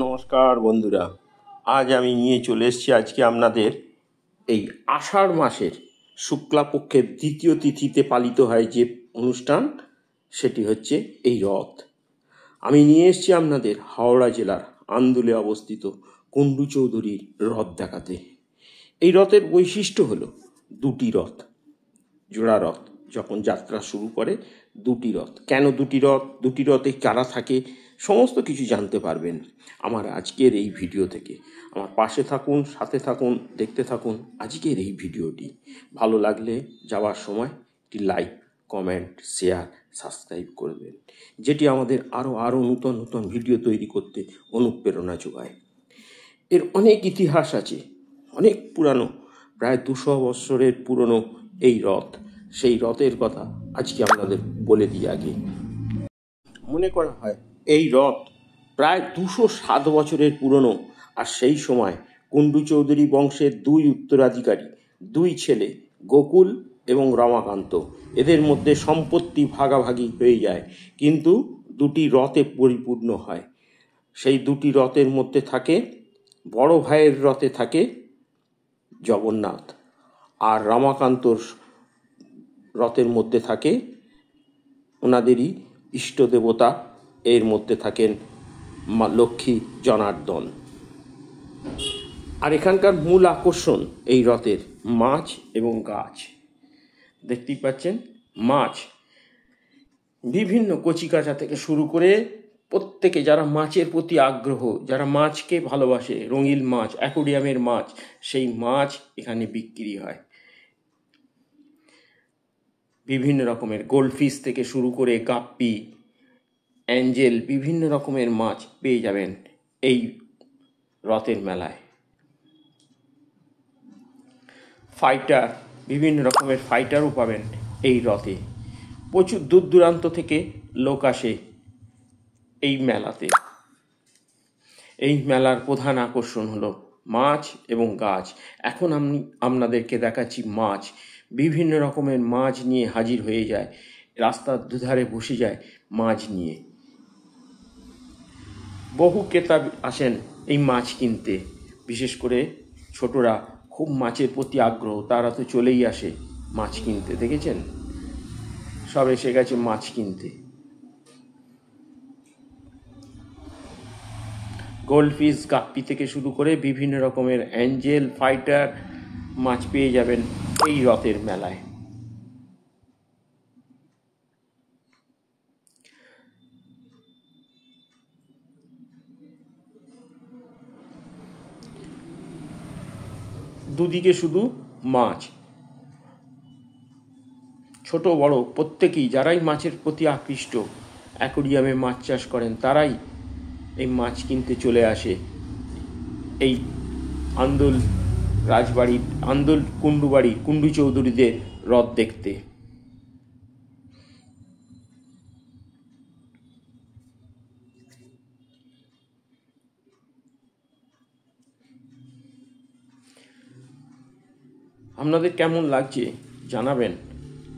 নমস্কার বন্ধুরা, আজ আমি নিয়ে চলে এসেছি আজকে আপনাদের এই আষাঢ় মাসের শুক্লাপক্ষের দ্বিতীয় তিথিতে পালিত হয় যে অনুষ্ঠান, সেটি হচ্ছে এই রথ। আমি নিয়ে এসেছি আপনাদের হাওড়া জেলার আন্দুলে অবস্থিত কুণ্ডু চৌধুরীর রথ দেখাতে। এই রথের বৈশিষ্ট্য হলো দুটি রথ, জোড়া রথ। যখন যাত্রা শুরু করে দুটি রথ। কেন দুটি রথ, দুটি রথে কারা থাকে, সমস্ত কিছু জানতে পারবেন আমার আজকের এই ভিডিও থেকে। আমার পাশে থাকুন, সাথে থাকুন, দেখতে থাকুন আজকের এই ভিডিওটি। ভালো লাগলে যাওয়ার সময় একটি লাইক, কমেন্ট, শেয়ার, সাবস্ক্রাইব করবেন, যেটি আমাদের আরও নতুন নতুন ভিডিও তৈরি করতে অনুপ্রেরণা যোগায়। এর অনেক ইতিহাস আছে, অনেক পুরানো, প্রায় 200 বৎসরের পুরনো এই রথ। সেই রথের কথা আজকে আপনাদের বলে দিই আগে। মনে করা হয় এই রথ প্রায় 207 বছরের পুরনো। আর সেই সময় কুণ্ডু চৌধুরী বংশের দুই উত্তরাধিকারী, দুই ছেলে গোকুল এবং রমাকান্ত, এদের মধ্যে সম্পত্তি ভাগাভাগি হয়ে যায়, কিন্তু দুটি রথে পরিপূর্ণ হয়। সেই দুটি রথের মধ্যে থাকে, বড় ভাইয়ের রথে থাকে জগন্নাথ, আর রমাকান্তর রথের মধ্যে থাকে ওনাদেরই ইষ্ট দেবতা, এর মধ্যে থাকেন মা লক্ষ্মী, জনার্দন। আর এখানকার মূল আকর্ষণ এই রথের মাছ এবং গাছ। দেখতেই পাচ্ছেন মাছ, বিভিন্ন কচিকাঁচা থেকে শুরু করে প্রত্যেকে যারা মাছের প্রতি আগ্রহ, যারা মাছকে ভালোবাসে, রঙিন মাছ, অ্যাকোরিয়ামের মাছ, সেই মাছ এখানে বিক্রি হয়। বিভিন্ন রকমের গোল্ডফিশ থেকে শুরু করে গাপ্পি, অ্যাঞ্জেল, বিভিন্ন রকমের মাছ পেয়ে যাবেন এই রথের মেলায়। ফাইটার, বিভিন্ন রকমের ফাইটারও পাবেন এই রথে। প্রচুর দূর দূরান্ত থেকে লোক আসে এই মেলাতে। এই মেলার প্রধান আকর্ষণ হলো মাছ এবং গাছ। এখন আমি আপনাদেরকে দেখাচ্ছি মাছ। বিভিন্ন রকমের মাছ নিয়ে হাজির হয়ে যায়, রাস্তার দুধারে বসে যায় মাছ নিয়ে। বহু ক্রেতা আসেন এই মাছ কিনতে, বিশেষ করে ছোটরা খুব মাছের প্রতি আগ্রহ, তারা তো চলেই আসে মাছ কিনতে। দেখেছেন, সব এসে গেছে মাছ কিনতে। গোল্ডফিশ, গাপ্পি থেকে শুরু করে বিভিন্ন রকমের অ্যাঞ্জেল, ফাইটার মাছ পেয়ে যাবেন এই রথের মেলায়। দুদিকে শুধু মাছ, ছোট বড় প্রত্যেকেই, যারাই মাছের প্রতি আকৃষ্ট, অ্যাকোরিয়ামে মাছ চাষ করেন, তারাই এই মাছ কিনতে চলে আসে এই আন্দুল রাজবাড়ির, আন্দুল কুণ্ডুবাড়ি, কুণ্ডু চৌধুরীদের রথ দেখতে। আপনাদের কেমন লাগছে জানাবেন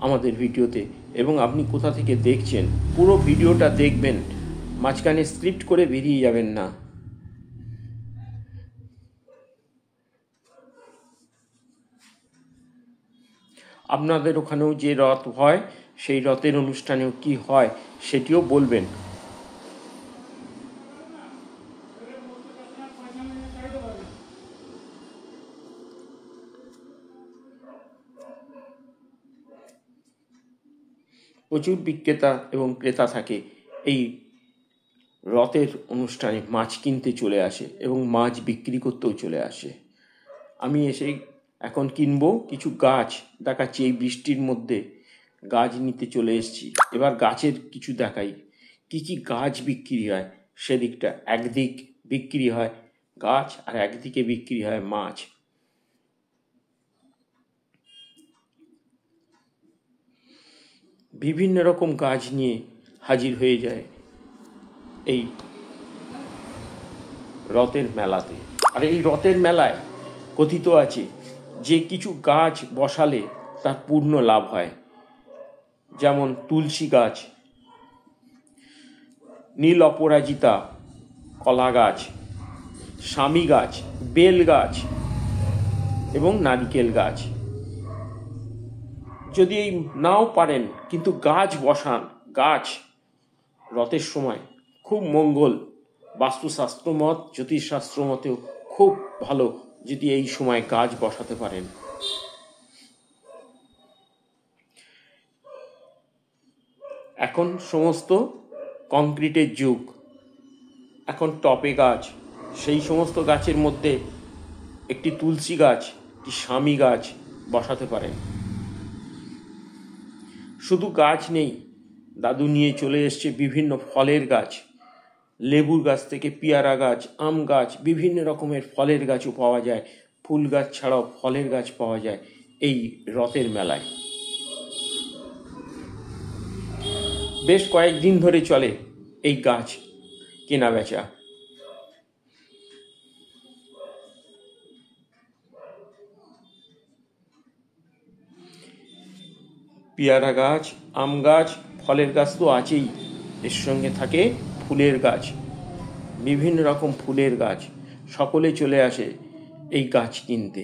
আমাদের ভিডিওতে, এবং আপনি কোথা থেকে দেখছেন পুরো ভিডিওটা দেখবেন, মাঝখানে স্ক্রিপ্ট করে বেরিয়ে যাবেন না। আপনাদের ওখানেও যে রথ হয়, সেই রথের অনুষ্ঠানেও কি হয় সেটিও বলবেন। প্রচুর বিক্রেতা এবং ক্রেতা থাকে এই রথের অনুষ্ঠানে, মাছ কিনতে চলে আসে এবং মাছ বিক্রি করতেও চলে আসে। আমি এসে এখন কিনবো কিছু গাছ, দেখাচ্ছি। এই বৃষ্টির মধ্যে গাছ নিতে চলে এসেছি। এবার গাছের কিছু দেখাই, কি কি গাছ বিক্রি হয় সেদিকটা। একদিক বিক্রি হয় গাছ আর একদিকে বিক্রি হয় মাছ। বিভিন্ন রকম গাছ নিয়ে হাজির হয়ে যায় এই রথের মেলাতে। আর এই রথের মেলায় কথিত আছে যে কিছু গাছ বসালে তার পূর্ণ লাভ হয়, যেমন তুলসী গাছ, নীল অপরাজিতা, কলা গাছ, স্বামী গাছ, বেল গাছ এবং নারিকেল গাছ। যদি এই নাও পারেন কিন্তু গাছ বসান, গাছ রথের সময় খুব মঙ্গল, বাস্তুশাস্ত্র মত, জ্যোতিষশাস্ত্র মতেও খুব ভালো যদি এই সময় গাছ বসাতে পারেন। এখন সমস্ত কংক্রিটের যুগ, এখন টপে গাছ, সেই সমস্ত গাছের মধ্যে একটি তুলসী গাছ, একটি স্বামী গাছ বসাতে পারেন। শুধু গাছ নেই, দাদু নিয়ে চলে এসছে বিভিন্ন ফলের গাছ, লেবুর গাছ থেকে পেয়ারা গাছ, আম গাছ, বিভিন্ন রকমের ফলের গাছও পাওয়া যায়। ফুল গাছ ছাড়াও ফলের গাছ পাওয়া যায় এই রথের মেলায়। বেশ কয়েকদিন ধরে চলে এই গাছ কেনা বেচা। পেয়ারা গাছ, আম গাছ, ফলের গাছ তো আছেই, এর সঙ্গে থাকে ফুলের গাছ, বিভিন্ন রকম ফুলের গাছ। সকলে চলে আসে এই গাছ কিনতে।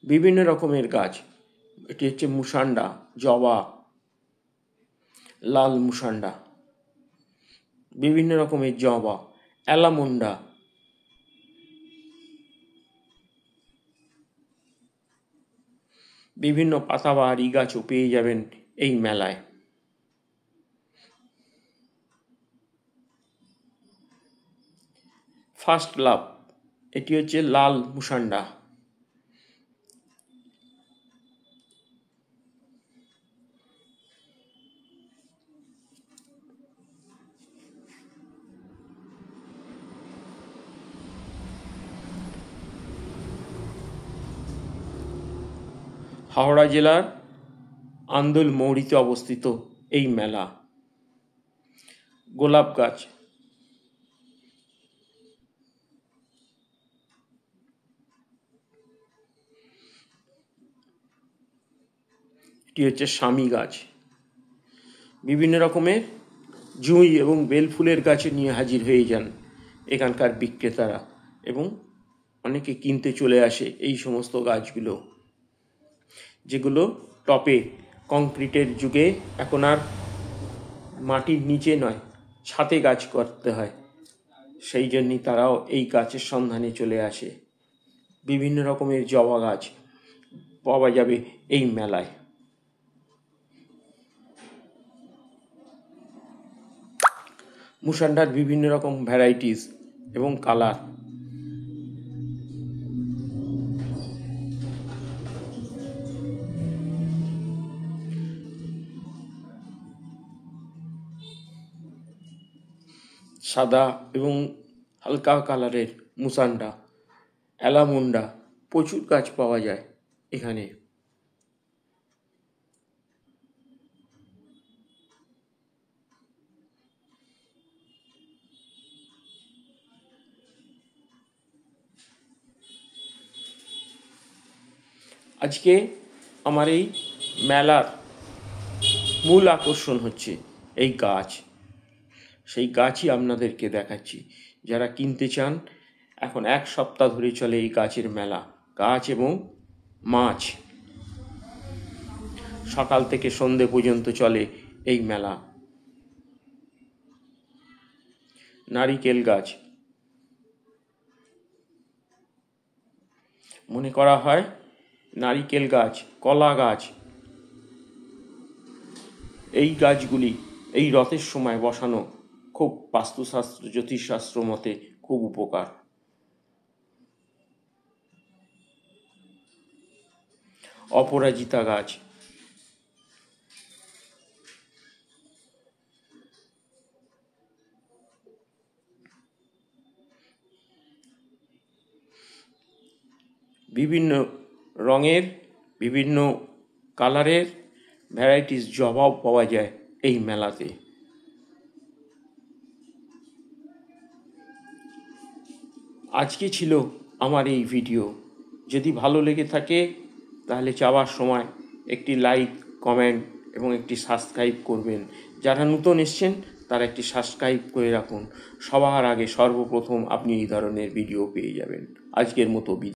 বিভিন্ন রকমের গাছ, এটি হচ্ছে মুসান্ডা, জবা, লাল মুসান্ডা, বিভিন্ন রকমের জবা, অ্যালামুন্ডা, বিভিন্ন পাতাবাহারি গাছও পেয়ে যাবেন এই মেলায়। ফার্স্ট লাভ, এটি হচ্ছে লাল মুসান্ডা। হাওড়া জেলার আন্দুল মৌরিতে অবস্থিত এই মেলা। গোলাপ গাছ, এটি হচ্ছে স্বামী গাছ। বিভিন্ন রকমের জুঁই এবং বেল ফুলের গাছে নিয়ে হাজির হয়ে যান এখানকার বিক্রেতারা, এবং অনেকে কিনতে চলে আসে এই সমস্ত গাছগুলো, যেগুলো টপে কংক্রিটের যুগে এখন আর মাটির নিচে নয়, ছাদে গাছ করতে হয়, সেই জন্যই তারাও এই গাছের সন্ধানে চলে আসে। বিভিন্ন রকমের জবা গাছ পাওয়া যাবে এই মেলায়। মুসান্ডার বিভিন্ন রকম ভ্যারাইটিস এবং কালার। সাদা এবং হালকা কালারের মুসান্ডা, অ্যালামুন্ডা, প্রচুর গাছ পাওয়া যায় এখানে। আজকে আমার এই মেলার মূল আকর্ষণ হচ্ছে এই গাছ, সেই গাছই আপনাদেরকে দেখাচ্ছি। যারা কিনতে চান, এখন 1 সপ্তাহ ধরে চলে এই গাছের মেলা। গাছ এবং মাছ, সকাল থেকে সন্ধে পর্যন্ত চলে এই মেলা। নারিকেল গাছ, মনে করা হয় নারিকেল গাছ, কলা গাছ, এই গাছগুলি এই রথের সময় বসানো খুব বাস্তুশাস্ত্র, জ্যোতিষশাস্ত্র মতে খুব উপকার। অপরাজিতা গাছ, বিভিন্ন রঙের, বিভিন্ন কালারের ভ্যারাইটিস জবাও পাওয়া যায় এই মেলাতে। আজকে ছিল আমার এই ভিডিও। যদি ভালো লেগে থাকে তাহলে যাওয়ার সময় একটি লাইক, কমেন্ট এবং একটি সাবস্ক্রাইব করবেন। যারা নতুন এসছেন তারা একটি সাবস্ক্রাইব করে রাখুন। সবার আগে সর্বপ্রথম আপনি এই ধরনের ভিডিও পেয়ে যাবেন। আজকের মতো